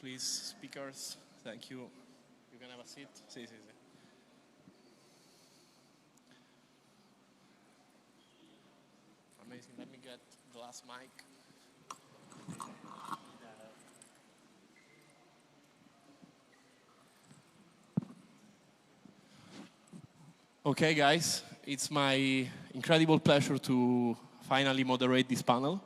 please, speakers. Thank you. You can have a seat. Sì, sì, sì. Amazing. Let me get the last mic. Okay, guys, it's my incredible pleasure to finally moderate this panel.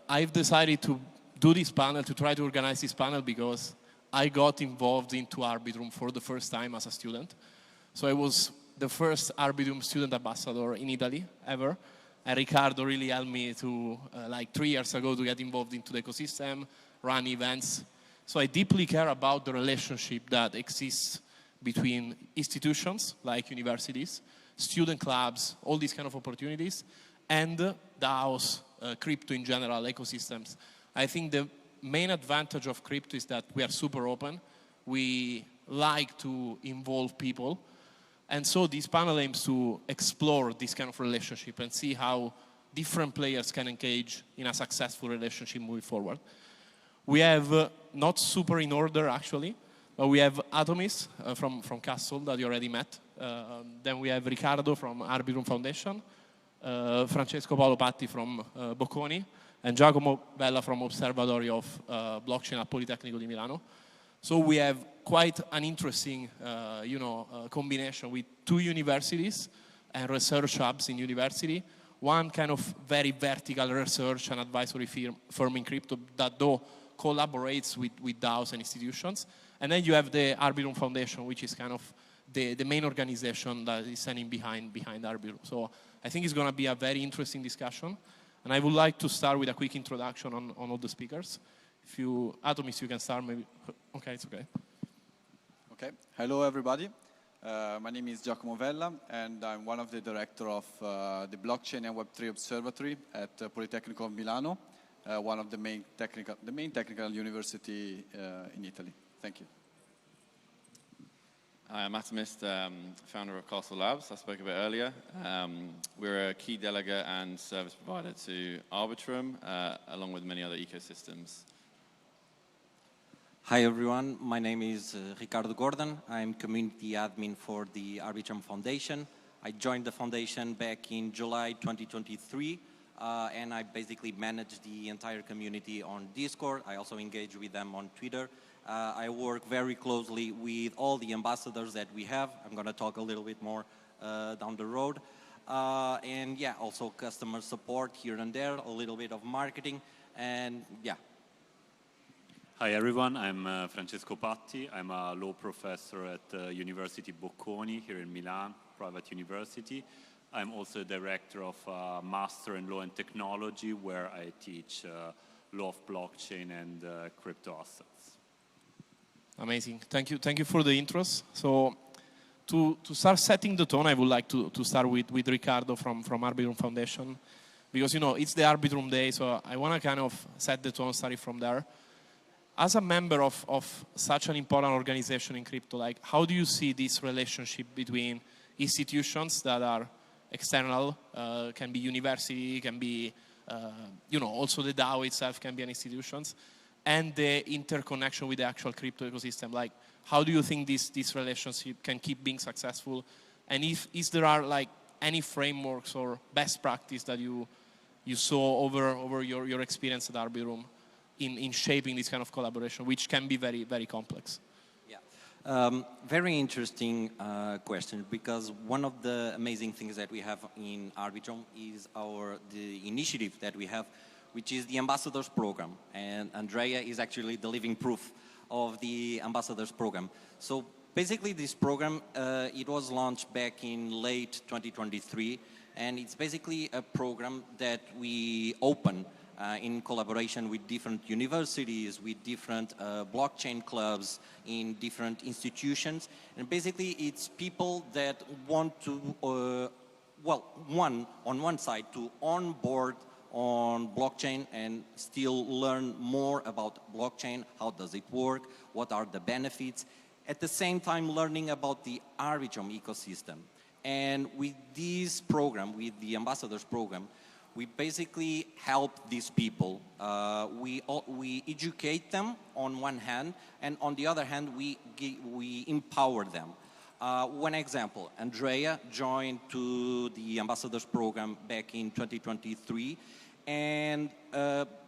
I've decided to do this panel, to try to organize this panel, because I got involved into Arbitrum for the first time as a student. So I was the first Arbitrum student ambassador in Italy ever. And Ricardo really helped me to, like 3 years ago, to get involved into the ecosystem, run events. So I deeply care about the relationship that exists between institutions like universities, student clubs, all these kind of opportunities, and DAOs, crypto in general, ecosystems. I think the main advantage of crypto is that we are super open. We like to involve people. And so this panel aims to explore this kind of relationship and see how different players can engage in a successful relationship moving forward. We have, not super in order actually, but we have Atomist from Castle that you already met. Then we have Ricardo from Abritrum Foundation, Francesco, Paolo, Patti from Bocconi, and Giacomo Vella from Observatory of Blockchain at Politecnico di Milano. So we have quite an interesting combination with 2 universities and research hubs in university. One kind of very vertical research and advisory firm in crypto that though collaborates with DAOs and institutions. And then you have the Arbitrum Foundation, which is kind of the main organization that is standing behind Arbitrum. So I think it's going to be a very interesting discussion. And I would like to start with a quick introduction on all the speakers. If you, Atomist, you can start maybe. Okay, it's okay. Okay. Hello, everybody. My name is Giacomo Vella, and I'm one of the director of the Blockchain and Web3 Observatory at Politecnico of Milano, one of the main technical university in Italy. Thank you. Hi, I'm Atomist, founder of Castle Labs. I spoke a bit earlier. We're a key delegate and service provider to Arbitrum, along with many other ecosystems. Hi everyone, my name is Ricardo Gordon. I'm community admin for the Arbitrum Foundation. I joined the foundation back in July 2023, and I basically manage the entire community on Discord. I also engage with them on Twitter. I work very closely with all the ambassadors that we have. I'm going to talk a little bit more down the road. And yeah, also customer support here and there, a little bit of marketing, and yeah. Hi everyone, I'm Francesco Patti. I'm a law professor at University Bocconi here in Milan, private university. I'm also director of Master in Law and Technology, where I teach law of blockchain and crypto assets. Amazing. Thank you for the intros. So to start setting the tone, I would like to start with Ricardo from Arbitrum Foundation, because it's the Arbitrum Day, so I want to kind of set the tone, starting from there. As a member of such an important organization in crypto, like how do you see this relationship between institutions that are external, can be university, can be also the DAO itself can be an institutions, and the interconnection with the actual crypto ecosystem? Like, how do you think this relationship can keep being successful? And if there are like any frameworks or best practice that you saw over your experience at Arbitrum in shaping this kind of collaboration, which can be very, very complex? Yeah, very interesting question, because one of the amazing things that we have in Arbitrum is the initiative that we have, which is the Ambassadors Program. And Andrea is actually the living proof of the Ambassadors Program. So basically this program, it was launched back in late 2023, and it's basically a program that we open in collaboration with different universities, with different blockchain clubs, in different institutions. And basically it's people that want to, on one side, to onboard on blockchain and still learn more about blockchain. How does it work? What are the benefits? At the same time, learning about the Arbitrum ecosystem. And with this program, with the Ambassadors Program, we basically help these people. We educate them on one hand, and on the other hand, we empower them. One example, Andrea joined to the Ambassadors Program back in 2023, and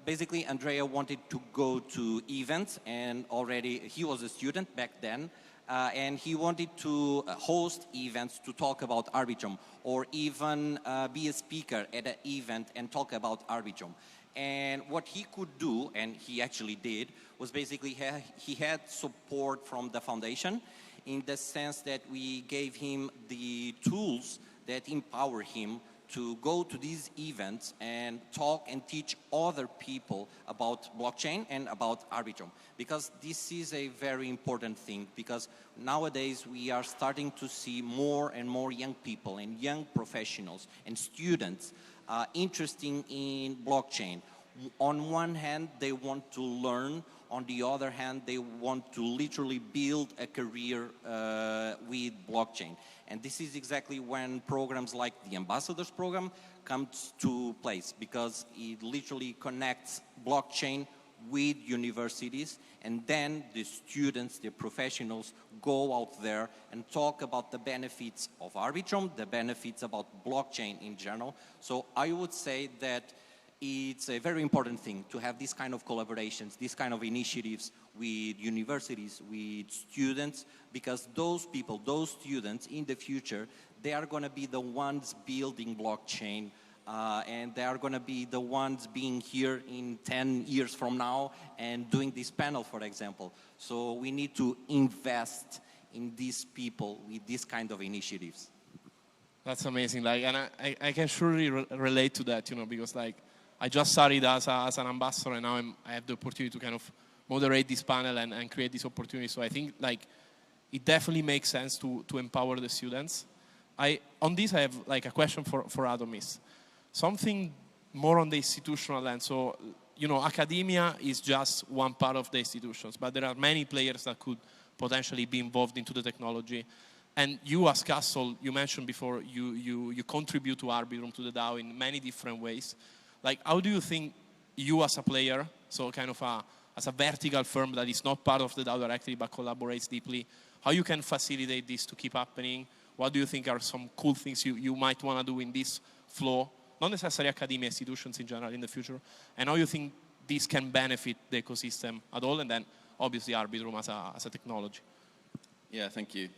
basically Andrea wanted to go to events, and already he was a student back then, and he wanted to host events to talk about Arbitrum, or even be a speaker at an event and talk about Arbitrum. And what he could do, and he actually did, was basically he had support from the foundation, in the sense that we gave him the tools that empower him to go to these events and talk and teach other people about blockchain and about Arbitrum. Because this is a very important thing, because nowadays we are starting to see more and more young people and young professionals and students interested in blockchain. On one hand, they want to learn. On the other hand, they want to literally build a career with blockchain. And this is exactly when programs like the Ambassadors Program comes to place, because it literally connects blockchain with universities, and then the students, the professionals, go out there and talk about the benefits of Arbitrum, the benefits about blockchain in general. So I would say that it's a very important thing to have these kind of collaborations, these kind of initiatives with universities, with students, because those people, those students in the future, they are going to be the ones building blockchain, and they are going to be the ones being here in 10 years from now and doing this panel, for example. So we need to invest in these people with these kind of initiatives. That's amazing. Like, and I can surely relate to that, you know, because like, I just started as an ambassador, and now I have the opportunity to kind of moderate this panel and create this opportunity. So I think like it definitely makes sense to empower the students. On this, I have like a question for Atomist. Something more on the institutional end. So, you know, academia is just one part of the institutions, but there are many players that could potentially be involved into the technology. And you as Castle, you mentioned before, you contribute to Arbitrum, to the DAO in many different ways. Like, how do you think you as a player, so kind of as a vertical firm that is not part of the DAO directly but collaborates deeply, how you can facilitate this to keep happening? What do you think are some cool things you might want to do in this flow? Not necessarily academia, institutions in general in the future. And how you think this can benefit the ecosystem at all, and then obviously Arbitrum as a technology? Yeah, thank you.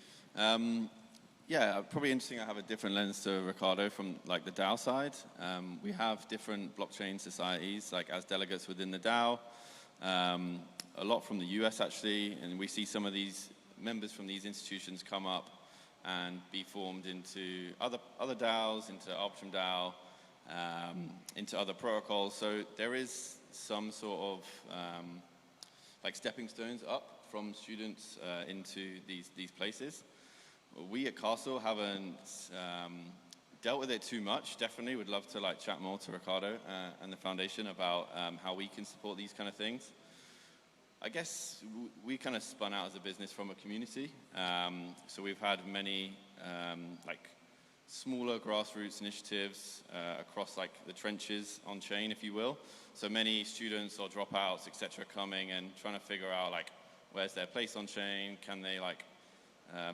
Yeah, probably interesting. I have a different lens to Ricardo from like the DAO side. We have different blockchain societies, like as delegates within the DAO. A lot from the US actually, and we see some of these members from these institutions come up and be formed into other DAOs, into Arbitrum DAO, into other protocols. So there is some sort of like stepping stones up from students into these places. We at Castle haven't dealt with it too much. Definitely would love to like chat more to Ricardo and the foundation about how we can support these kind of things. I guess we kind of spun out as a business from a community. So we've had many like smaller grassroots initiatives across like the trenches on chain, if you will. So many students or dropouts, etc., coming and trying to figure out like where's their place on chain, can they like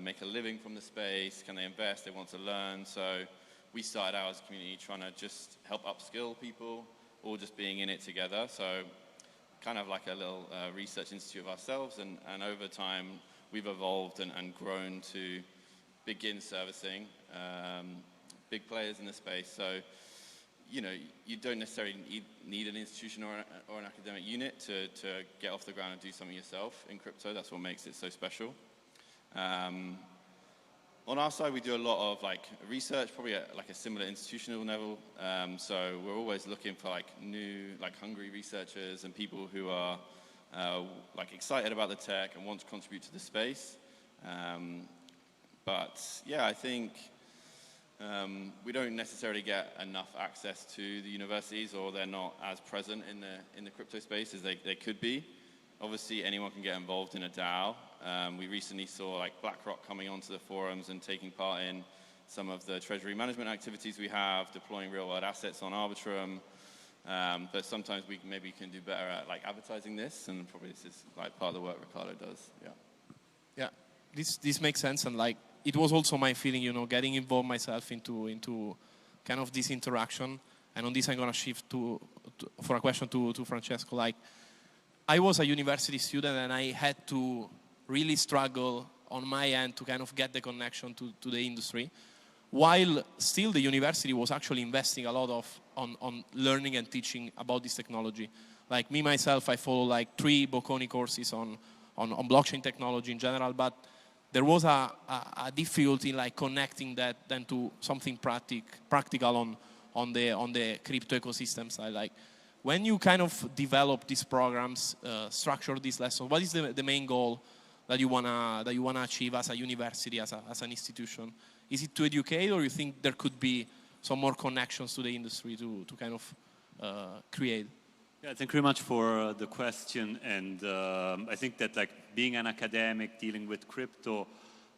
make a living from the space, can they invest, they want to learn. So we started out as a community trying to just help upskill people, all just being in it together. So kind of like a little research institute of ourselves, and over time we've evolved and grown to begin servicing big players in the space. So, you know, you don't necessarily need an institution or an academic unit to get off the ground and do something yourself in crypto. That's what makes it so special. On our side, we do a lot of like research, probably at like a similar institutional level. So we're always looking for like new, like hungry researchers and people who are like excited about the tech and want to contribute to the space. But yeah, I think we don't necessarily get enough access to the universities, or they're not as present in the crypto space as they could be. Obviously, anyone can get involved in a DAO. We recently saw like BlackRock coming onto the forums and taking part in some of the treasury management activities we have, deploying real-world assets on Arbitrum. But sometimes we maybe can do better at like advertising this, and probably this is like part of the work Ricardo does. Yeah. Yeah, this makes sense, and like it was also my feeling, you know, getting involved myself into kind of this interaction. And on this, I'm gonna shift for a question to Francesco. Like, I was a university student, and I had to really struggle on my end to kind of get the connection to the industry, while still the university was actually investing a lot on learning and teaching about this technology. Like me, myself, I follow like 3 Bocconi courses on blockchain technology in general, but there was a difficulty in like connecting that then to something practical on the crypto ecosystem side. Like when you kind of develop these programs, structure these lessons, what is the main goal that you wanna achieve as a university, as an institution? Is it to educate, or you think there could be some more connections to the industry to kind of create? Yeah, thank you very much for the question. And I think that like being an academic dealing with crypto,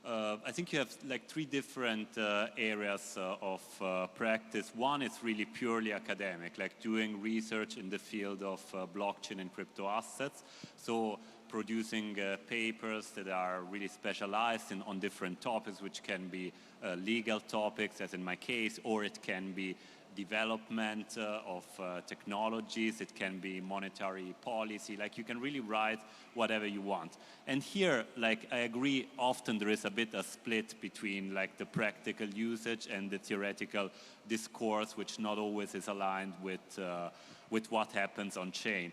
I think you have like 3 different areas of practice. One is really purely academic, like doing research in the field of blockchain and crypto assets. So producing papers that are really specialized on different topics, which can be legal topics, as in my case, or it can be development of technologies, it can be monetary policy, like you can really write whatever you want. And here, like I agree, often there is a bit of split between like the practical usage and the theoretical discourse, which not always is aligned with what happens on chain.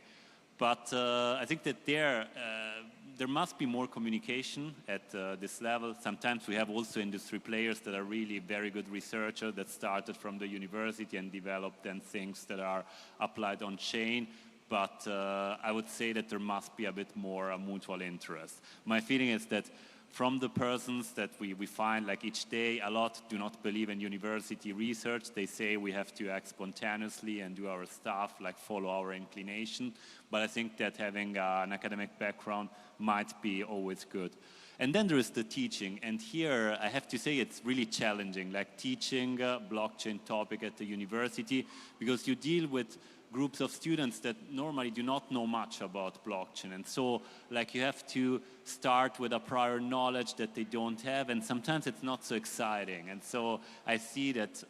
But I think that there must be more communication at this level. Sometimes we have also industry players that are really very good researchers that started from the university and developed then things that are applied on chain. But I would say that there must be a bit more mutual interest. My feeling is that from the persons that we find like each day, a lot do not believe in university research. They say we have to act spontaneously and do our stuff, like follow our inclination. But I think that having an academic background might be always good. And then there is the teaching. And here I have to say it's really challenging, like teaching a blockchain topic at the university, because you deal with groups of students that normally do not know much about blockchain. And so like you have to start with a prior knowledge that they don't have, and sometimes it's not so exciting. And so I see that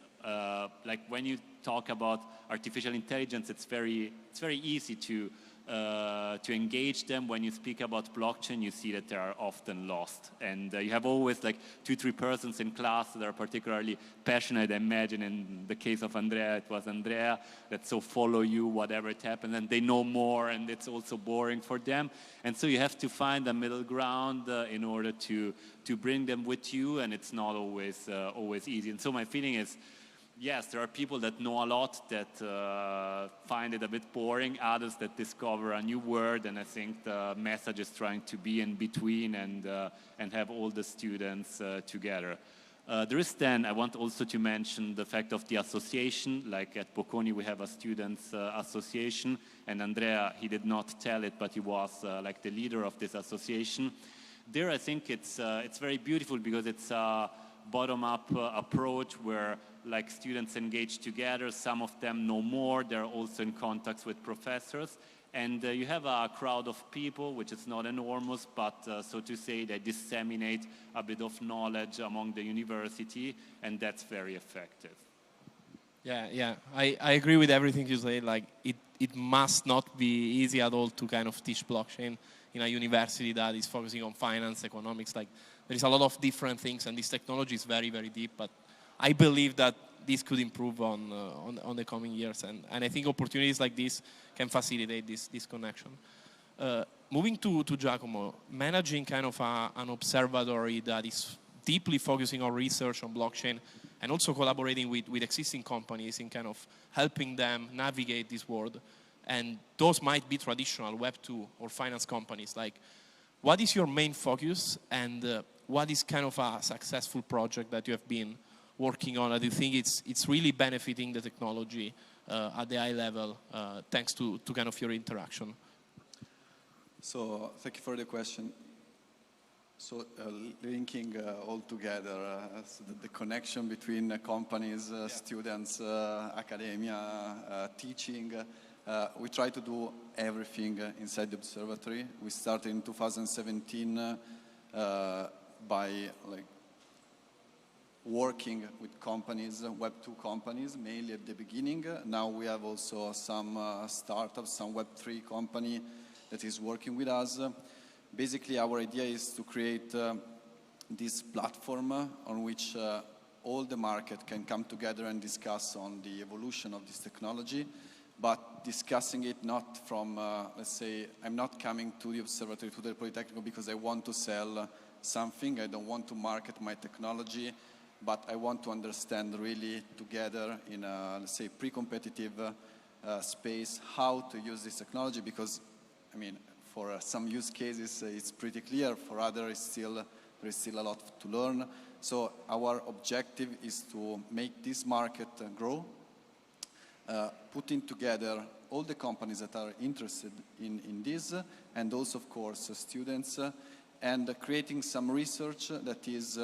like when you talk about artificial intelligence, it's very easy to engage them. When you speak about blockchain, you see that they are often lost. And you have always like 2-3 persons in class that are particularly passionate. I imagine in the case of Andrea, it was Andrea, that so follow you, whatever it happens, and they know more, and it's also boring for them. And so you have to find a middle ground in order to bring them with you, and it's not always easy. And so my feeling is, yes, there are people that know a lot that find it a bit boring, others that discover a new word, and I think the message is trying to be in between and have all the students together. There is then, I want also to mention the fact of the association. Like at Bocconi we have a students association, and Andrea, he did not tell it, but he was like the leader of this association. There I think it's very beautiful because it's a bottom-up approach where like students engage together. Some of them know more. They're also in contact with professors. And you have a crowd of people, which is not enormous, but so to say, they disseminate a bit of knowledge among the university, and that's very effective. Yeah. I agree with everything you say. Like it must not be easy at all to kind of teach blockchain in a university that is focusing on finance, economics. Like there is a lot of different things, and this technology is very, very deep. But I believe that this could improve on the coming years, and I think opportunities like this can facilitate this connection. Moving to Giacomo, managing kind of an observatory that is deeply focusing on research on blockchain and also collaborating with existing companies in kind of helping them navigate this world. And those might be traditional Web2 or finance companies. Like, what is your main focus, and what is kind of a successful project that you have been working on? Do you think it's really benefiting the technology at the high level thanks to kind of your interaction? So thank you for the question. So linking all together, so the connection between companies, students, academia, teaching. We try to do everything inside the observatory. We started in 2017 by working with companies, Web2 companies, mainly at the beginning. Now we have also some startups, some Web3 company that is working with us. Basically, our idea is to create this platform on which all the market can come together and discuss on the evolution of this technology, but discussing it not from, let's say, I'm not coming to the observatory, to the Politecnico, because I want to sell something. I don't want to market my technology, but I want to understand really together in a, let's say, pre-competitive space how to use this technology, because, I mean, for some use cases, it's pretty clear. For others, there is still a lot to learn. So our objective is to make this market grow, putting together all the companies that are interested in this, and also, of course, students, and creating some research that is,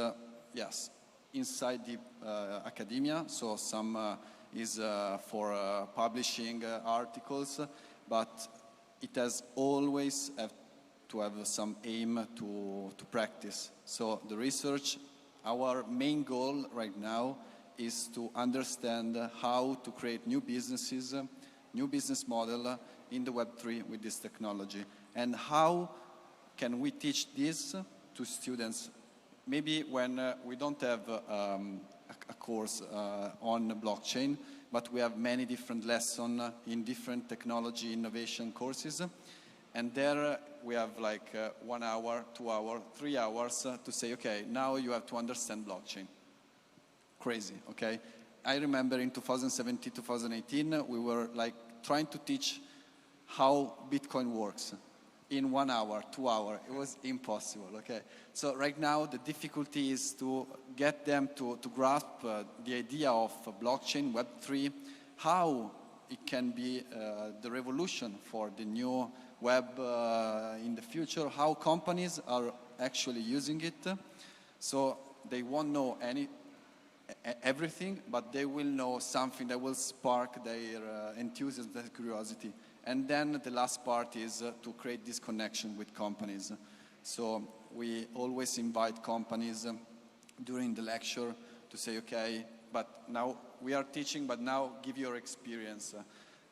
yes, inside the academia. So some is for publishing articles, but it has always have to have some aim to practice. So the research, our main goal right now is to understand how to create new businesses, new business model in the Web3 with this technology. And how can we teach this to students? Maybe when we don't have a course on blockchain, but we have many different lessons in different technology innovation courses. And there we have like 1 hour, 2 hours, 3 hours to say, okay, now you have to understand blockchain. Crazy, okay? I remember in 2017, 2018, we were like trying to teach how Bitcoin works. In 1 hour, 2 hours, it was impossible, okay? So right now the difficulty is to get them to grasp the idea of blockchain, Web3, how it can be the revolution for the new web in the future, how companies are actually using it. So they won't know everything, but they will know something that will spark their enthusiasm, their curiosity. And then the last part is to create this connection with companies. So we always invite companies during the lecture to say, okay, but now we are teaching, but now give your experience.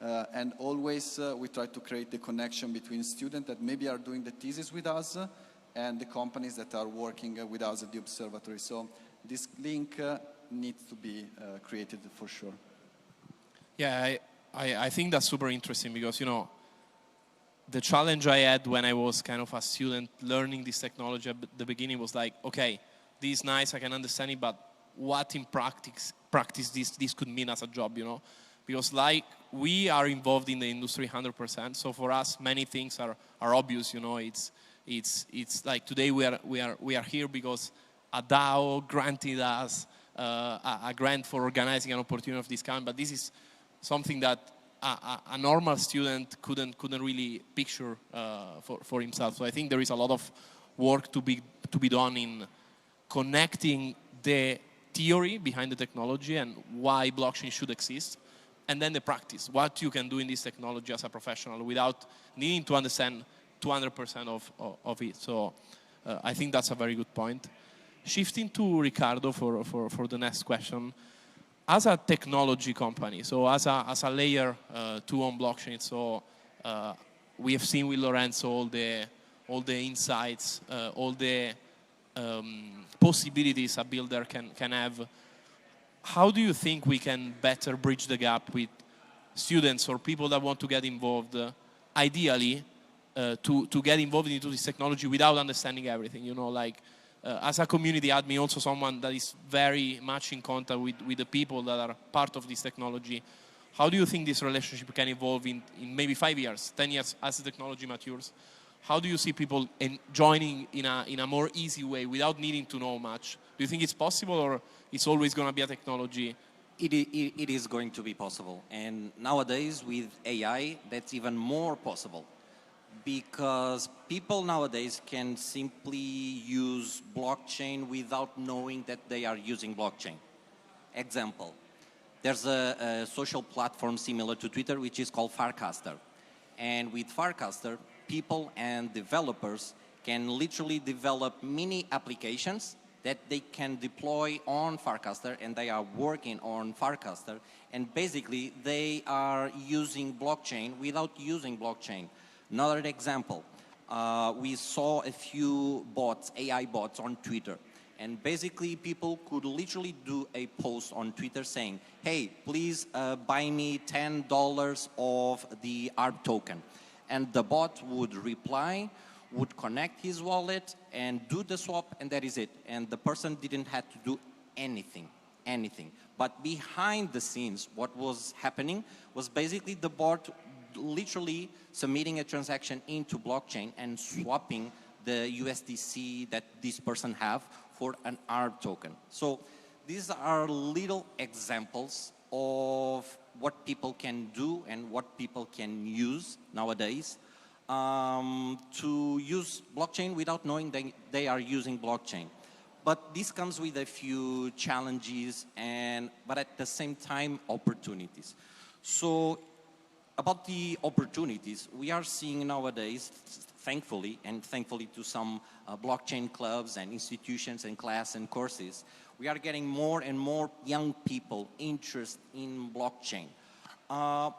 And always we try to create the connection between students that maybe are doing the thesis with us and the companies that are working with us at the observatory. So this link needs to be created for sure. Yeah, I think that's super interesting because, you know, the challenge I had when I was kind of a student learning this technology at the beginning was like, okay, this is nice, I can understand it, but what in practice this could mean as a job, you know? Because like we are involved in the industry 100%, so for us many things are obvious, you know. It's like today we are here because a DAO granted us a grant for organizing an opportunity of this kind, but this is something that a normal student couldn't really picture for himself. So I think there is a lot of work to be done in connecting the theory behind the technology and why blockchain should exist, and then the practice, what you can do in this technology as a professional without needing to understand 200% of it. So I think that's a very good point. Shifting to Ricardo for the next question. As a technology company, so as a layer 2 on blockchain, so we have seen with Lorenzo all the insights, all the possibilities a builder can have. How do you think we can better bridge the gap with students or people that want to get involved, ideally, to get involved into this technology without understanding everything? You know, like as a community admin, also someone that is very much in contact with the people that are part of this technology. How do you think this relationship can evolve in maybe 5 years, 10 years as the technology matures? How do you see people joining in a more easy way without needing to know much? Do you think it's possible, or it's always going to be a technology? It is going to be possible. And nowadays with AI, that's even more possible. Because people nowadays can simply use blockchain without knowing that they are using blockchain. Example, there's a social platform similar to Twitter which is called Farcaster. And with Farcaster, people and developers can literally develop mini applications that they can deploy on Farcaster, and they are working on Farcaster. And basically, they are using blockchain without using blockchain. Another example, we saw a few bots, AI bots on Twitter. And basically, people could literally do a post on Twitter saying, hey, please buy me $10 of the ARB token. And the bot would reply, would connect his wallet and do the swap, and that is it. And the person didn't have to do anything. But behind the scenes, what was happening was basically the bot literally submitting a transaction into blockchain and swapping the USDC that this person have for an ARB token. So these are little examples of what people can do and what people can use nowadays to use blockchain without knowing they are using blockchain. But this comes with a few challenges, but at the same time, opportunities. So about the opportunities, we are seeing nowadays, thankfully to some blockchain clubs and institutions and class and courses, we are getting more and more young people interested in blockchain.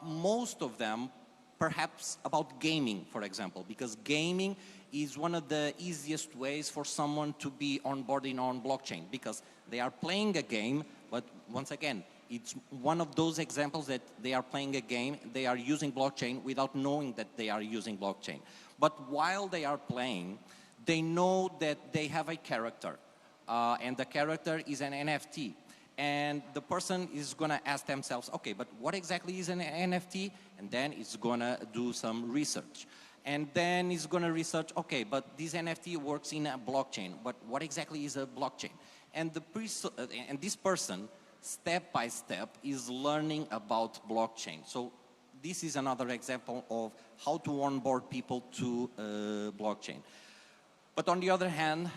Most of them perhaps about gaming, for example, because gaming is one of the easiest ways for someone to be onboarding on blockchain, because they are playing a game, but once again, it's one of those examples that they are playing a game, they are using blockchain without knowing that they are using blockchain. But while they are playing, they know that they have a character, and the character is an NFT. And the person is going to ask themselves, okay, but what exactly is an NFT? And then it's going to do some research. And then it's going to research, okay, but this NFT works in a blockchain. But what exactly is a blockchain? And this person, step by step, is learning about blockchain. So this is another example of how to onboard people to blockchain. But on the other hand,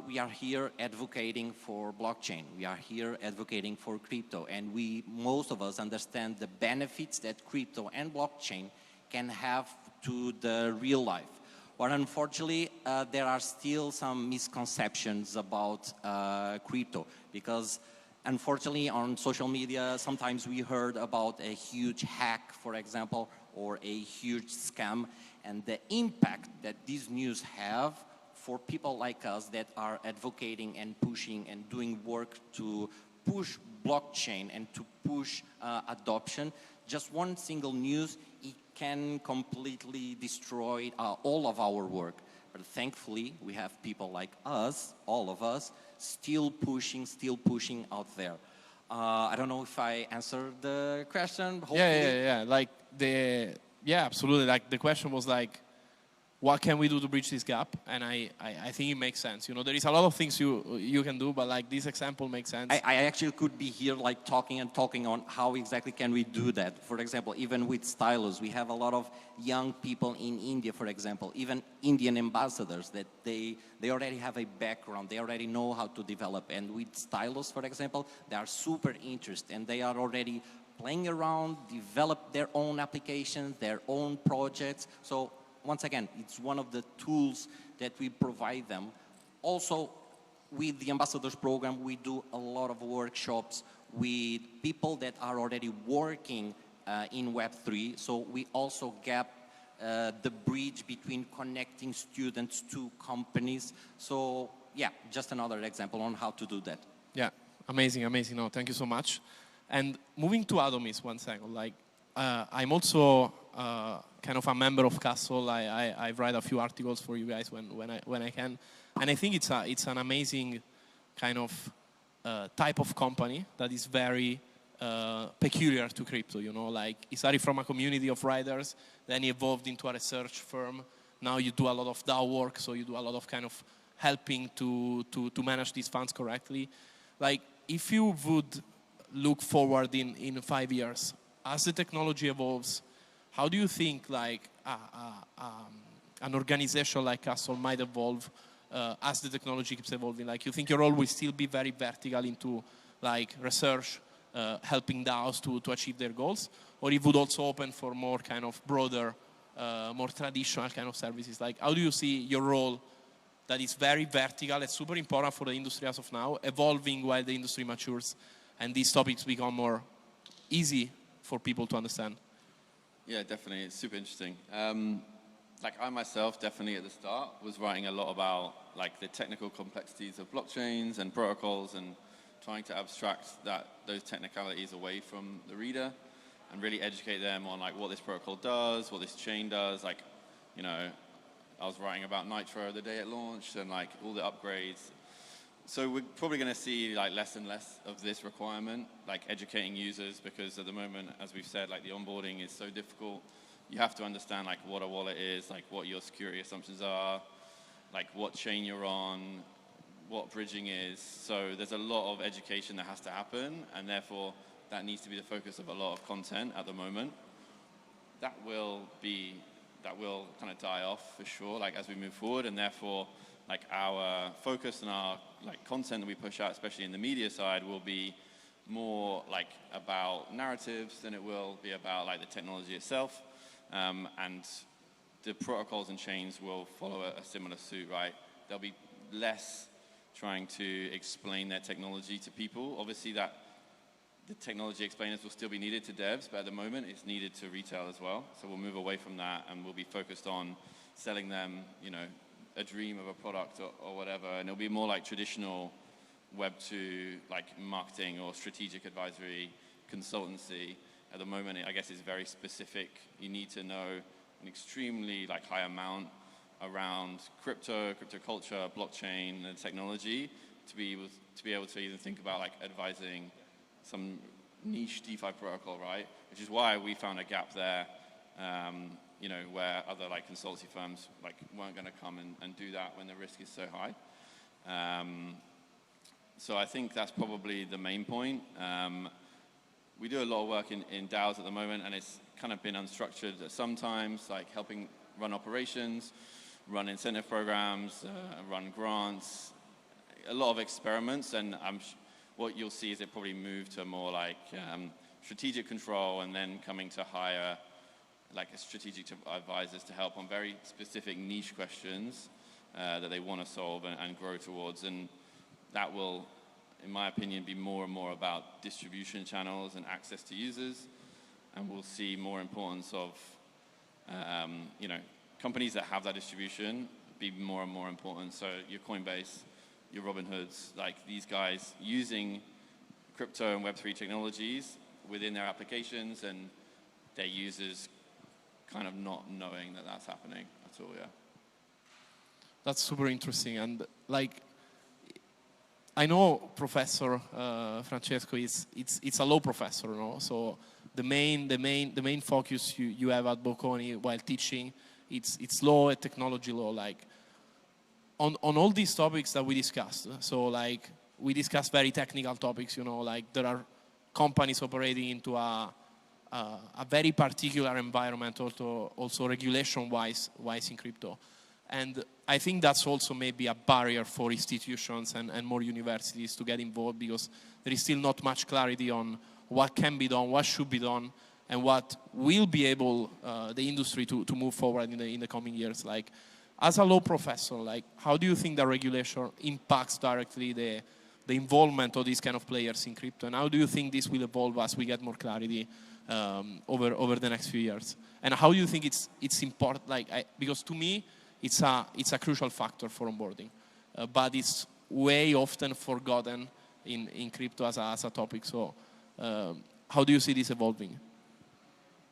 we are here advocating for blockchain. We are here advocating for crypto. And most of us understand the benefits that crypto and blockchain can have to the real life. But unfortunately, there are still some misconceptions about crypto, because unfortunately on social media, sometimes we heard about a huge hack, for example, or a huge scam, and the impact that these news have for people like us that are advocating and pushing and doing work to push blockchain and to push adoption. Just one single news, it can completely destroy all of our work. But thankfully, we have people like us, all of us, still pushing out there. I don't know if I answered the question. Hopefully. Yeah. Absolutely. Like the question was like, what can we do to bridge this gap? And I think it makes sense. You know, there is a lot of things you can do, but like this example makes sense. I actually could be here like talking on how exactly can we do that. For example, even with Stylus, we have a lot of young people in India, for example, even Indian ambassadors that they already have a background, they already know how to develop. And with Stylus, for example, they are super interested and they are already playing around, develop their own applications, their own projects. So once again, it's one of the tools that we provide them. Also, with the Ambassadors Program, we do a lot of workshops with people that are already working in Web3. So we also gap the bridge between connecting students to companies. So yeah, just another example on how to do that. Yeah, amazing. No, thank you so much. And moving to Atomist, one second. Like, I'm also kind of a member of Castle. I write a few articles for you guys when I can, and I think it's an amazing kind of type of company that is very peculiar to crypto. You know, like it started from a community of writers, then evolved into a research firm. Now you do a lot of DAO work, so you do a lot of kind of helping to manage these funds correctly. Like, if you would look forward in 5 years, as the technology evolves, how do you think like an organization like Castle might evolve as the technology keeps evolving? Like, you think your role will still be very vertical into like research, helping DAOs to achieve their goals, or it would also open for more kind of broader, more traditional kind of services? Like, how do you see your role that is very vertical, it's super important for the industry as of now, evolving while the industry matures and these topics become more easy for people to understand? Yeah, definitely. It's super interesting. Like I myself, definitely at the start, was writing a lot about like the technical complexities of blockchains and protocols and trying to abstract those technicalities away from the reader and really educate them on like what this protocol does, what this chain does. Like, you know, I was writing about Nitro the day it launched and like all the upgrades. So we're probably going to see like less and less of this requirement, like educating users, because at the moment, as we've said, like the onboarding is so difficult. You have to understand like what a wallet is, like what your security assumptions are, like what chain you're on, what bridging is. So there's a lot of education that has to happen, and therefore that needs to be the focus of a lot of content at the moment. That will kind of die off for sure, like as we move forward, and therefore like our focus and our like content that we push out, especially in the media side, will be more like about narratives than it will be about like the technology itself. And the protocols and chains will follow a similar suit, right? There'll be less trying to explain their technology to people. Obviously that the technology explainers will still be needed to devs, but at the moment it's needed to retail as well. So we'll move away from that and we'll be focused on selling them, you know, a dream of a product or whatever. And it'll be more like traditional Web2, like marketing or strategic advisory consultancy. At the moment, I guess it's very specific. You need to know an extremely like high amount around crypto culture, blockchain, and technology to be able to even think about like advising some niche DeFi protocol, right? Which is why we found a gap there, you know, where other like consultancy firms like weren't going to come and do that when the risk is so high. So I think that's probably the main point. We do a lot of work in DAOs at the moment, and it's kind of been unstructured sometimes, like helping run operations, run incentive programs, run grants, a lot of experiments, and what you'll see is it probably move to more like strategic control and then coming to hire like a strategic advisors to help on very specific niche questions that they want to solve and grow towards. And that will, in my opinion, be more and more about distribution channels and access to users. And we'll see more importance of, you know, companies that have that distribution be more and more important. So your Coinbase, your Robinhoods, like these guys using crypto and Web3 technologies within their applications and their users kind of not knowing that that's happening at all, yeah. That's super interesting. And like, I know Professor Francesco it's a law professor, no? So the main focus you have at Bocconi while teaching, it's law and technology law. Like on all these topics that we discussed. So like we discussed very technical topics, you know, like there are companies operating into a very particular environment, also regulation-wise in crypto. And I think that's also maybe a barrier for institutions and more universities to get involved, because there is still not much clarity on what can be done, what should be done, and what will be able the industry to move forward in the coming years. Like, as a law professor, like, how do you think the regulation impacts directly the involvement of these kind of players in crypto, and how do you think this will evolve as we get more clarity over the next few years? And how do you think it's important? Like, because to me, it's a crucial factor for onboarding, but it's way often forgotten in crypto as a topic. So, how do you see this evolving?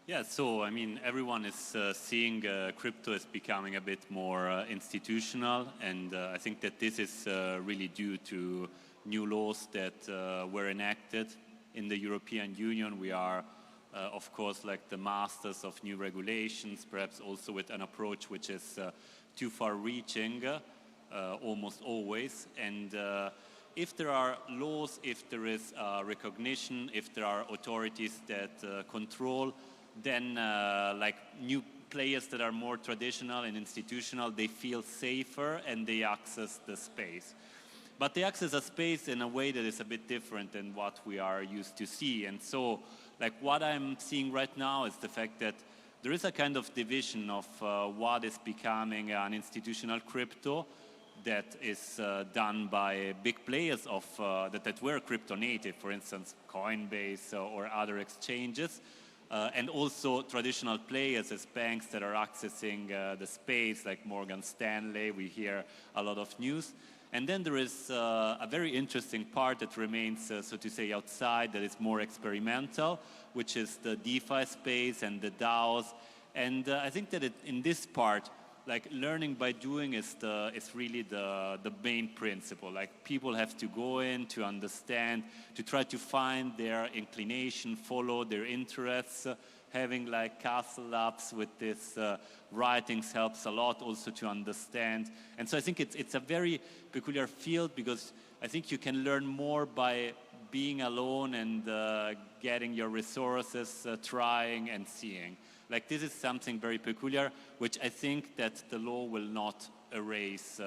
Yeah, so I mean, everyone is seeing crypto as becoming a bit more institutional, and I think that this is really due to new laws that were enacted in the European Union. We are, of course, like the masters of new regulations, perhaps also with an approach which is too far-reaching, almost always. And if there are laws, if there is recognition, if there are authorities that control, then like new players that are more traditional and institutional, they feel safer and they access the space. But they access a space in a way that is a bit different than what we are used to see. And so, like, what I'm seeing right now is the fact that there is a kind of division of what is becoming an institutional crypto that is done by big players of, that were crypto native, for instance, Coinbase or other exchanges, and also traditional players as banks that are accessing the space, like Morgan Stanley. We hear a lot of news. And then there is a very interesting part that remains, so to say, outside, that is more experimental, which is the DeFi space and the DAOs. And I think that in this part, like, learning by doing is really the main principle. Like, people have to go in to understand, to try to find their inclination, follow their interests. Having like Castle Labs with this writings helps a lot also to understand. And so I think it's a very peculiar field, because I think you can learn more by being alone and getting your resources, trying and seeing. Like, this is something very peculiar, which I think that the law will not erase,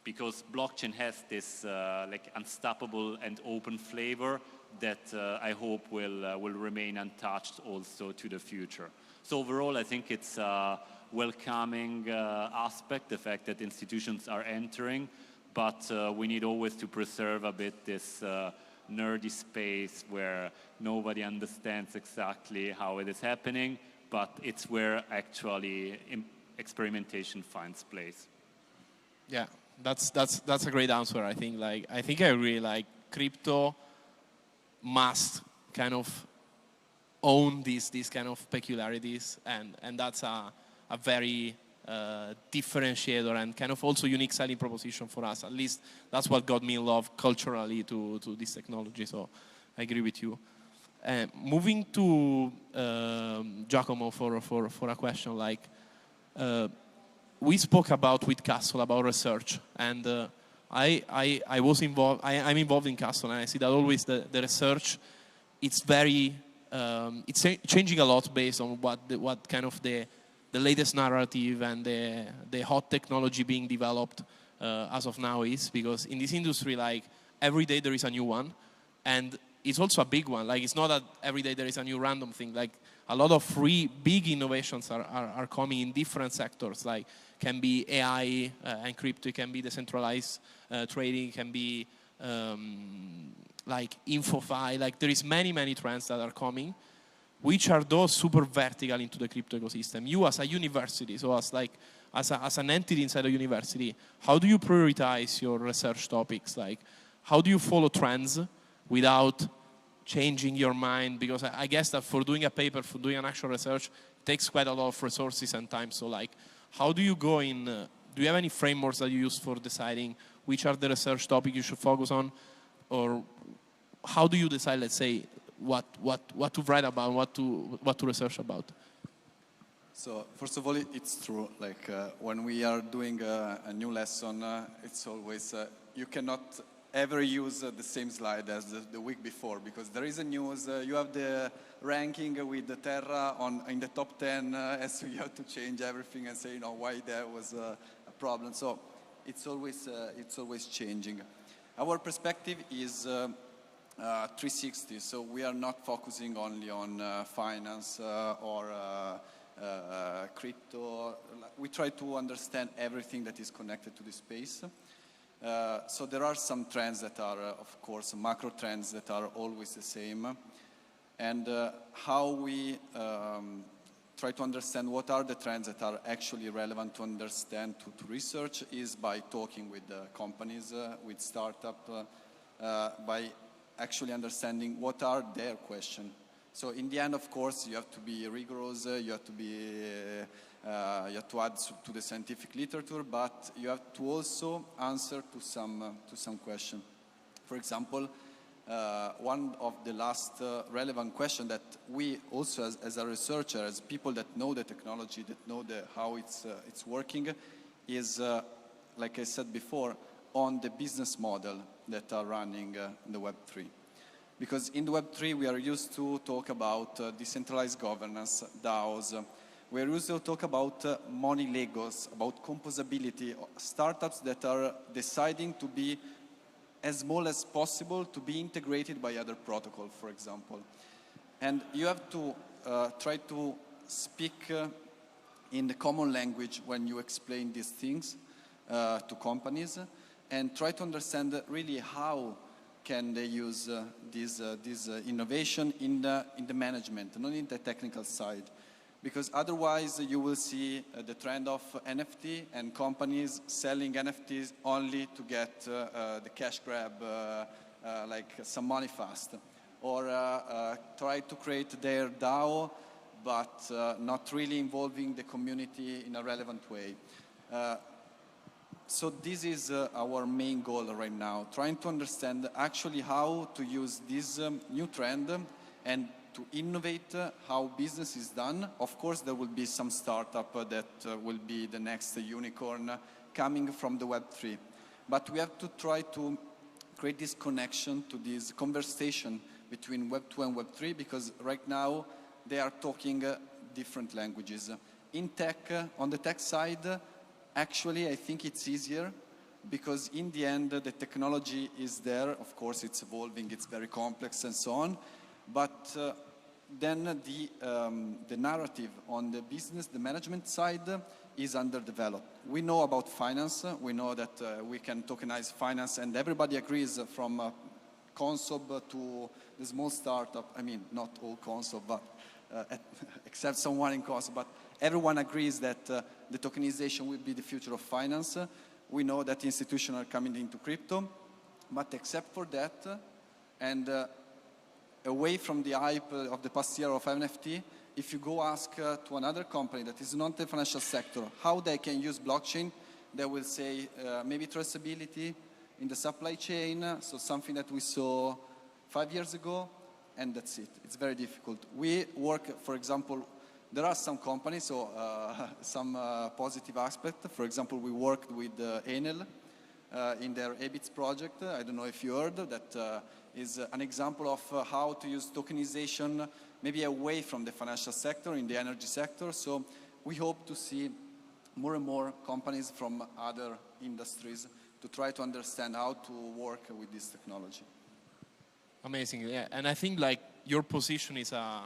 because blockchain has this like unstoppable and open flavor that I hope will remain untouched also to the future. So overall, I think it's a welcoming aspect, the fact that institutions are entering, but we need always to preserve a bit this nerdy space where nobody understands exactly how it is happening, but it's where actually experimentation finds place. Yeah, that's a great answer. I think I agree. Like, crypto must kind of own these kind of peculiarities, and that's a very differentiator and kind of also unique selling proposition for us. At least that's what got me in love culturally to this technology. So I agree with you. Moving to Giacomo for a question, like, we spoke about with Castle about research, and I was involved. I'm involved in Castle, and I see that always the research, it's very it's changing a lot based on what kind of the latest narrative and the hot technology being developed as of now is, because in this industry, like, every day there is a new one, and it's also a big one. Like, it's not that every day there is a new random thing. Like, a lot of free big innovations are coming in different sectors. Like, can be AI and crypto, can be decentralized trading, can be like InfoFi. Like, there is many trends that are coming, which are those super vertical into the crypto ecosystem. You as a university, so as an entity inside a university, how do you prioritize your research topics? Like, how do you follow trends without changing your mind? Because I guess that for doing a paper, for doing an actual research, it takes quite a lot of resources and time. So, like, how do you go in? Do you have any frameworks that you use for deciding which are the research topics you should focus on? Or how do you decide, let's say, what to write about, what to research about? So first of all, it's true. Like, when we are doing a new lesson, it's always you cannot ever use the same slide as the week before, because there is a news. You have the ranking with the Terra in the top 10, so you have to change everything and say, you know, why there was a problem. So it's always changing. Our perspective is 360. So we are not focusing only on finance or crypto. We try to understand everything that is connected to the space. So there are some trends that are, of course, macro trends that are always the same. And how we try to understand what are the trends that are actually relevant to understand, to research, is by talking with companies, with startups, by actually understanding what are their questions. So in the end, of course, you have to be rigorous, you have to add to the scientific literature, but you have to also answer to some question. For example, one of the last relevant question that we also, as a researcher, as people that know the technology, that know how it's working, is, like I said before, on the business model that are running in the Web3. Because in the Web3, we are used to talk about decentralized governance, DAOs, we usually talk about money Legos, about composability, startups that are deciding to be as small as possible to be integrated by other protocols, for example. And you have to try to speak in the common language when you explain these things to companies, and try to understand really how can they use this innovation in the management, not in the technical side. Because otherwise you will see the trend of NFT and companies selling NFTs only to get the cash grab, like some money fast. Or try to create their DAO, but not really involving the community in a relevant way. So this is our main goal right now, trying to understand actually how to use this new trend and to innovate how business is done. Of course, there will be some startup that will be the next unicorn coming from the Web3. But we have to try to create this connection to this conversation between Web2 and Web3, because right now they are talking different languages. In tech, on the tech side, actually I think it's easier, because in the end the technology is there. Of course it's evolving, it's very complex and so on, but then the narrative on the business, the management side is underdeveloped. We know about finance, we know that we can tokenize finance, and everybody agrees from Consob to the small startup. I mean, not all Consob, but except someone in Consob, but everyone agrees that the tokenization will be the future of finance. We know that institutions are coming into crypto, but except for that, and away from the hype of the past year of NFT, if you go ask to another company that is not the financial sector how they can use blockchain, they will say maybe traceability in the supply chain, so something that we saw 5 years ago, and that's it. It's very difficult. We work, for example, there are some companies, so some positive aspect. For example, we worked with Enel in their EBITS project. I don't know if you heard, that is an example of how to use tokenization maybe away from the financial sector, in the energy sector. So we hope to see more and more companies from other industries to try to understand how to work with this technology. Amazing, yeah. And I think like your position is a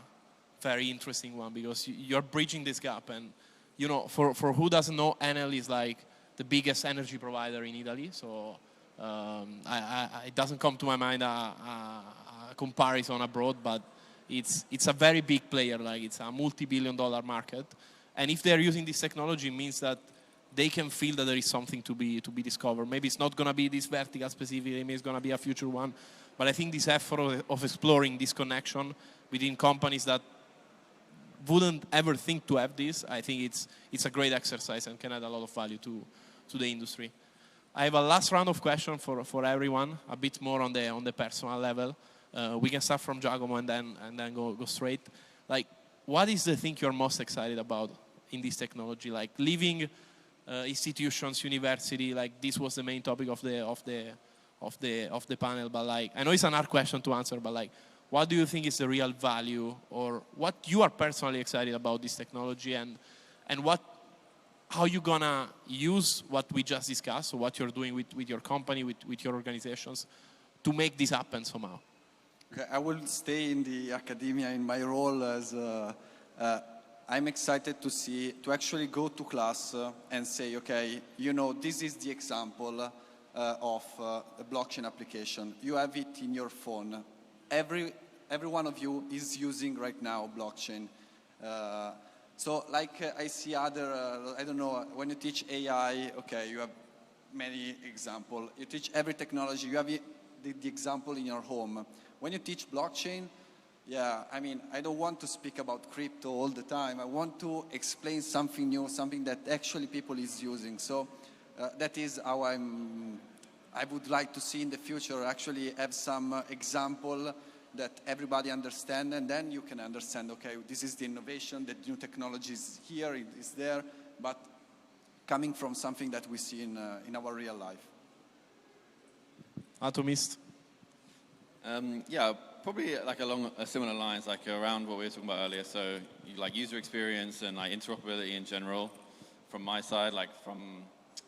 very interesting one, because you're bridging this gap. And you know, for who doesn't know, Enel is like the biggest energy provider in Italy. So it doesn't come to my mind a comparison abroad, but it's a very big player. Like it's a multi-billion-dollar market. And if they're using this technology, it means that they can feel that there is something to be discovered. Maybe it's not going to be this vertical specifically, maybe it's going to be a future one. But I think this effort of exploring this connection within companies that wouldn't ever think to have this, I think it's a great exercise and can add a lot of value to the industry. I have a last round of questions for everyone, a bit more on the personal level. We can start from Giacomo and then go straight. Like, what is the thing you're most excited about in this technology? Like leaving institutions, university, like this was the main topic of the panel. But like, I know it's an hard question to answer, but like, what do you think is the real value, or what you are personally excited about this technology, and how you gonna use what we just discussed, or what you're doing with your company, with your organizations, to make this happen somehow? Okay, I will stay in the academia in my role as I'm excited to actually go to class and say, okay, you know, this is the example of a blockchain application. You have it in your phone. Every one of you is using right now blockchain. So like I see other, I don't know, when you teach AI, okay, you have many examples. You teach every technology, you have the example in your home. When you teach blockchain, yeah, I mean, I don't want to speak about crypto all the time. I want to explain something new, something that actually people is using. So that is how I would like to see in the future, actually have some example that everybody understand, and then you can understand, okay, this is the innovation, the new technology is here, it is there, but coming from something that we see in our real life. Atomist. Yeah, probably like along similar lines, like around what we were talking about earlier. So like user experience and like interoperability in general. From my side, like from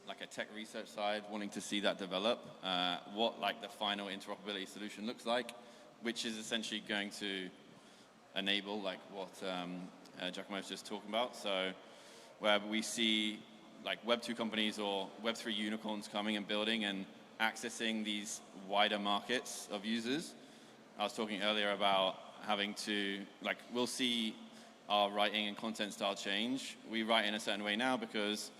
like a tech research side, wanting to see that develop, what like the final interoperability solution looks like, which is essentially going to enable like what Giacomo was just talking about. So where we see like Web2 companies or Web3 unicorns coming and building and accessing these wider markets of users. I was talking earlier about having to, like, we'll see our writing and content style change. We write in a certain way now because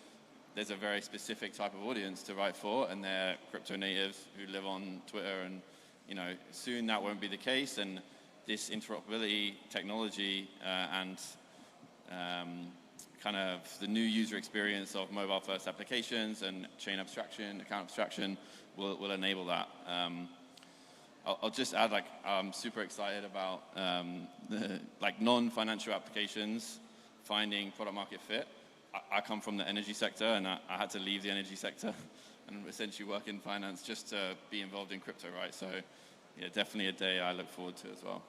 there's a very specific type of audience to write for, and they're crypto natives who live on Twitter, and you know, soon that won't be the case, and this interoperability technology and kind of the new user experience of mobile first applications and chain abstraction, account abstraction will enable that. I'll just add, like, I'm super excited about the like non-financial applications finding product market fit. I come from the energy sector, and I had to leave the energy sector and essentially work in finance just to be involved in crypto, right? So yeah, definitely a day I look forward to as well.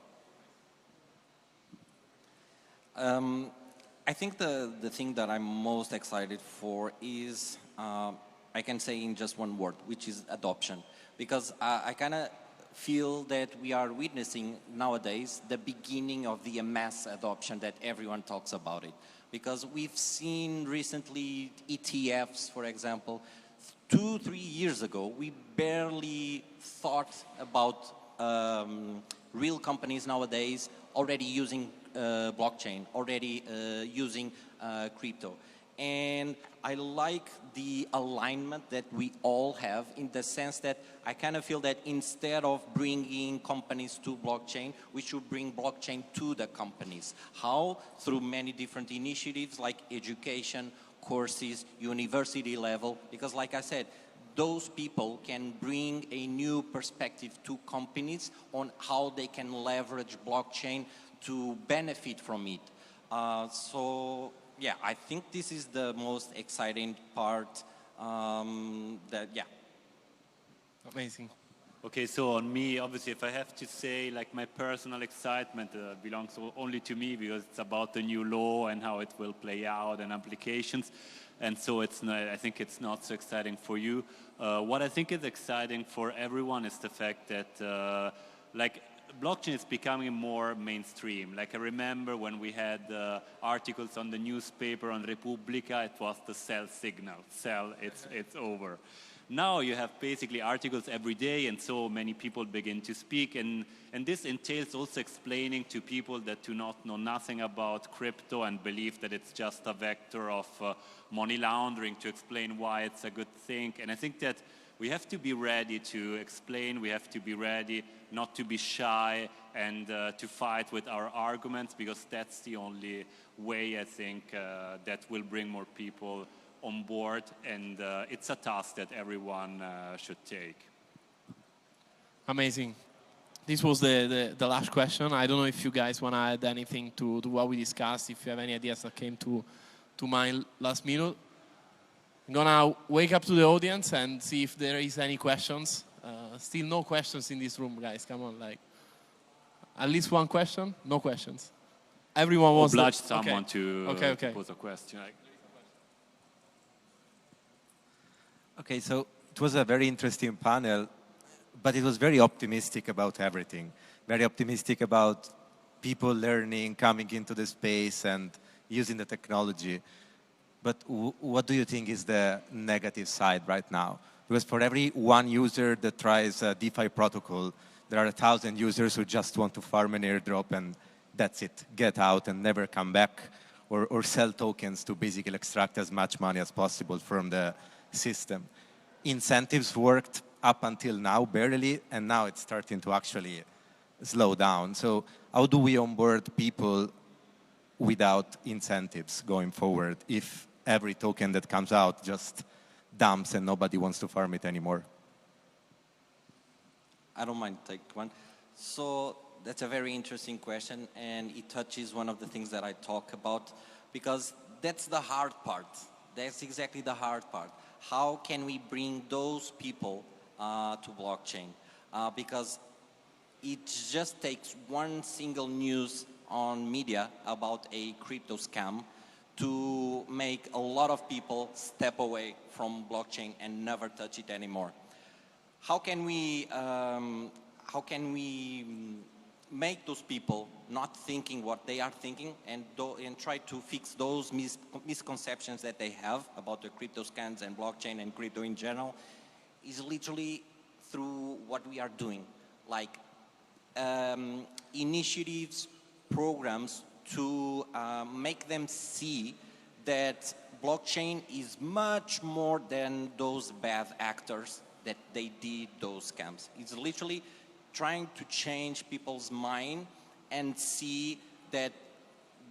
I think the thing that I'm most excited for is, I can say in just one word, which is adoption. Because I kind of feel that we are witnessing nowadays the beginning of the mass adoption that everyone talks about it. Because we've seen recently ETFs, for example. 2-3 years ago, we barely thought about real companies nowadays already using blockchain, already using crypto. And I like the alignment that we all have, in the sense that I kind of feel that instead of bringing companies to blockchain, we should bring blockchain to the companies. How? Through many different initiatives like education, courses, university level, because like I said, those people can bring a new perspective to companies on how they can leverage blockchain to benefit from it. So yeah, I think this is the most exciting part. Yeah. Amazing. Okay, so on me, obviously, if I have to say, like, my personal excitement belongs only to me, because it's about the new law and how it will play out and applications. And so it's not, I think it's not so exciting for you. What I think is exciting for everyone is the fact that, like, blockchain is becoming more mainstream. Like, I remember when we had articles on the newspaper on Repubblica, it was the sell signal. Sell, it's over. Now you have basically articles every day, and so many people begin to speak. And this entails also explaining to people that do not know nothing about crypto and believe that it's just a vector of money laundering, to explain why it's a good thing. And I think that we have to be ready to explain, we have to be ready not to be shy, and to fight with our arguments, because that's the only way, I think, that will bring more people on board, and it's a task that everyone should take. Amazing. This was the last question. I don't know if you guys want to add anything to what we discussed, if you have any ideas that came to mind last minute. I'm gonna wake up to the audience and see if there is any questions. Still no questions in this room, guys. Come on, like, at least one question? No questions. Everyone wants oblige someone to pose a question. Okay, so it was a very interesting panel, but it was very optimistic about everything. Very optimistic about people learning, coming into the space and using the technology. But what do you think is the negative side right now? Because for every one user that tries a DeFi protocol, there are 1,000 users who just want to farm an airdrop and that's it, get out and never come back, or sell tokens to basically extract as much money as possible from the system. Incentives worked up until now, barely, and now it's starting to actually slow down. So how do we onboard people without incentives going forward if every token that comes out just dumps and nobody wants to farm it anymore? I don't mind take one. So that's a very interesting question, and it touches one of the things that I talk about, because that's the hard part. That's exactly the hard part. How can we bring those people to blockchain? Because it just takes one single news on media about a crypto scam to make a lot of people step away from blockchain and never touch it anymore. How can we make those people not thinking what they are thinking and try to fix those misconceptions that they have about the crypto scams and blockchain and crypto in general? Is literally through what we are doing, like initiatives, programs to make them see that blockchain is much more than those bad actors that they did those scams. It's literally trying to change people's mind and see that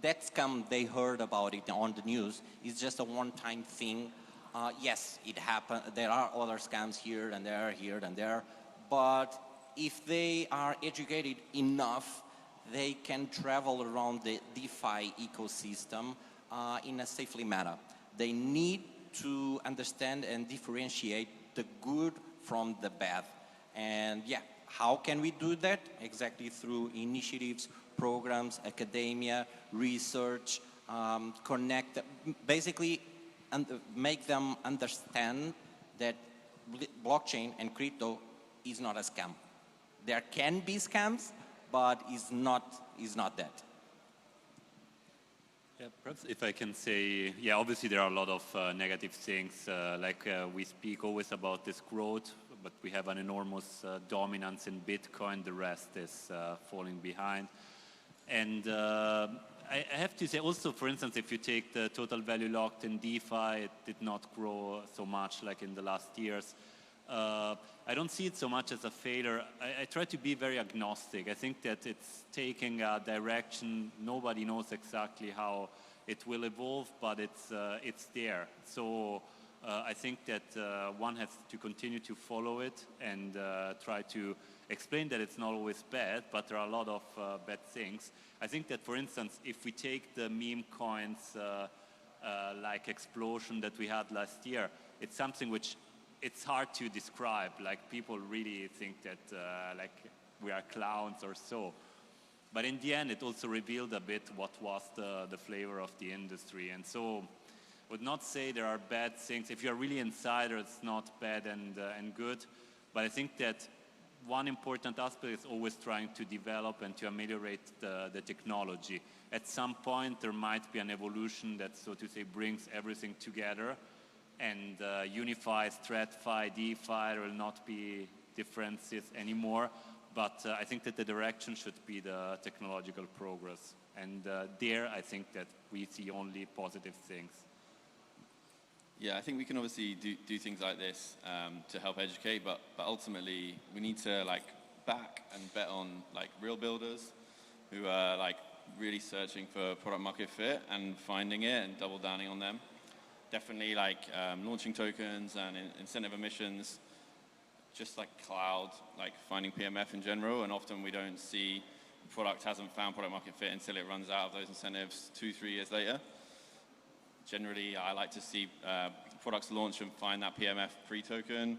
that scam they heard about it on the news is just a one-time thing. Yes, it happened. There are other scams here and there, but if they are educated enough, they can travel around the DeFi ecosystem in a safely manner. They need to understand and differentiate the good from the bad. And yeah, how can we do that? Exactly through initiatives, programs, academia, research, connect, basically make them understand that blockchain and crypto is not a scam. There can be scams, but is not that. Yeah, perhaps if I can say, yeah, obviously there are a lot of negative things, we speak always about this growth, but we have an enormous dominance in Bitcoin, the rest is falling behind. And I have to say also, for instance, if you take the total value locked in DeFi, it did not grow so much like in the last years. I don't see it so much as a failure. I try to be very agnostic. I think that it's taking a direction. Nobody knows exactly how it will evolve, but it's there. So I think that one has to continue to follow it and try to explain that it's not always bad, but there are a lot of bad things. I think that, for instance, if we take the meme coins like explosion that we had last year, it's something which it's hard to describe. Like, people really think that like we are clowns or so. But in the end, it also revealed a bit what was the flavor of the industry. And so I would not say there are bad things. If you're really insider, it's not bad and good. But I think that one important aspect is always trying to develop and to ameliorate the technology. At some point, there might be an evolution that, so to say, brings everything together and unifies TradFi, DeFi. There will not be differences anymore. But I think that the direction should be the technological progress. And there, I think that we see only positive things. Yeah, I think we can obviously do things like this to help educate, but ultimately we need to back and bet on real builders who are really searching for product market fit and finding it and double downing on them. Definitely launching tokens and incentive emissions, just like cloud, finding PMF in general, and often we don't see the product hasn't found product market fit until it runs out of those incentives 2-3 years later. Generally, I like to see products launch and find that PMF pre-token,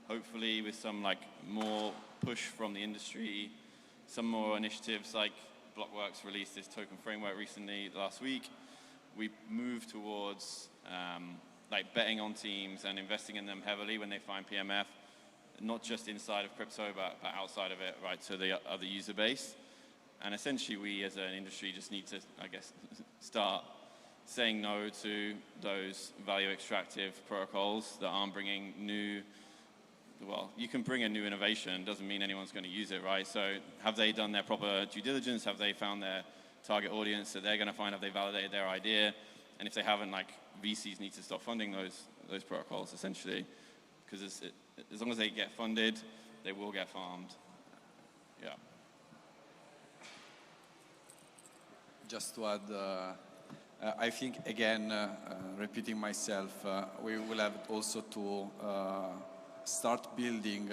hopefully with some more push from the industry, some more initiatives like Blockworks released this token framework recently last week. We move towards betting on teams and investing in them heavily when they find PMF, not just inside of crypto, but outside of it, right, to the other user base. And essentially, we as an industry just need to, I guess, start saying no to those value extractive protocols that aren't bringing new, well, you can bring a new innovation, doesn't mean anyone's going to use it, right? So have they done their proper due diligence? Have they found their target audience that they're going to find? Have they validated their idea? And if they haven't, VCs need to stop funding those protocols, essentially, because as long as they get funded, they will get farmed. Yeah. Just to add, I think, again, repeating myself, we will have also to start building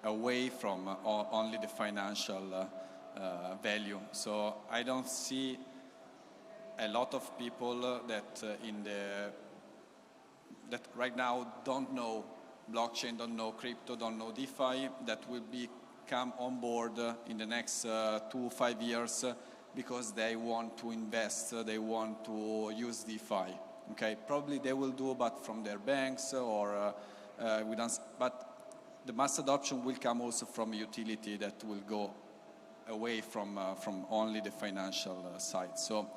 away from only the financial value. So I don't see a lot of people that that right now don't know blockchain, don't know crypto, don't know DeFi, that will be come on board in the next 2 or 5 years because they want to invest, they want to use DeFi. Okay, probably they will do, but from their banks or but the mass adoption will come also from a utility that will go away from only the financial side. So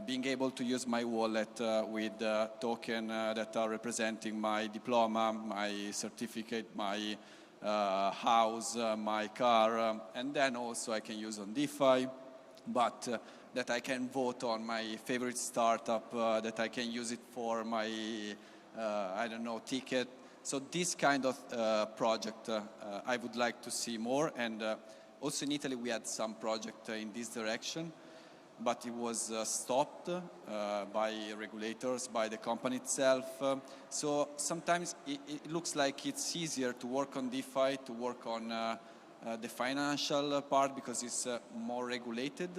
being able to use my wallet with token that are representing my diploma, my certificate, my house, my car, and then also I can use on DeFi, but that I can vote on my favorite startup, that I can use it for my, I don't know, ticket. So this kind of project I would like to see more, and also in Italy we had some project in this direction, but it was stopped by regulators, by the company itself. So sometimes it looks like it's easier to work on DeFi, to work on the financial part because it's more regulated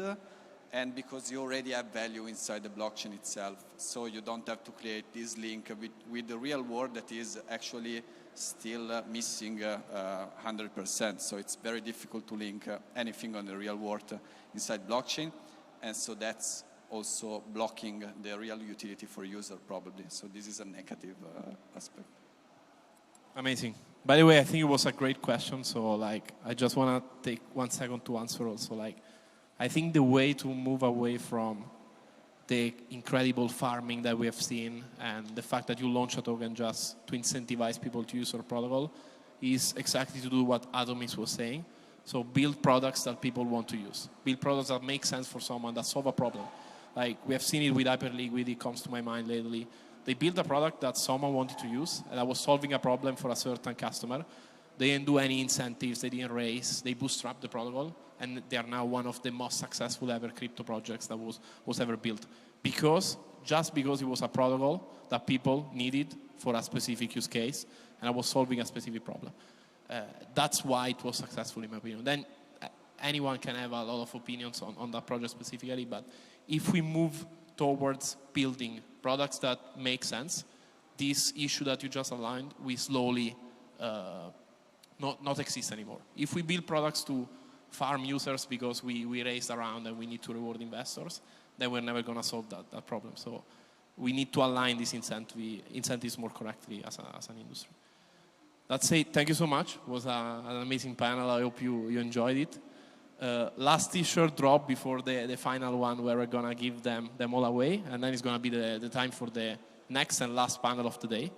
and because you already have value inside the blockchain itself. So you don't have to create this link with the real world that is actually still missing 100%. So it's very difficult to link anything on the real world inside blockchain. And so that's also blocking the real utility for user probably. So this is a negative aspect. Amazing. By the way, I think it was a great question. So like, I just want to take 1 second to answer also. Like, I think the way to move away from the incredible farming that we have seen and the fact that you launch a token just to incentivize people to use our protocol is exactly to do what Atomist was saying. So build products that people want to use. Build products that make sense for someone, that solve a problem. Like we have seen it with Hyperliquid, it comes to my mind lately. They built a product that someone wanted to use and that was solving a problem for a certain customer. They didn't do any incentives, they didn't raise, they bootstrapped the protocol, and they are now one of the most successful ever crypto projects that was ever built. Just because it was a protocol that people needed for a specific use case, and I was solving a specific problem. That's why it was successful in my opinion. Then anyone can have a lot of opinions on that project specifically, but if we move towards building products that make sense, this issue that you just outlined will slowly not exist anymore. If we build products to farm users because we raised around and we need to reward investors, then we're never going to solve that problem. So we need to align these incentives more correctly as an industry. That's it. Thank you so much. It was an amazing panel. I hope you enjoyed it. Last t-shirt drop before the final one where we're going to give them all away. And then it's going to be the time for the next and last panel of the day.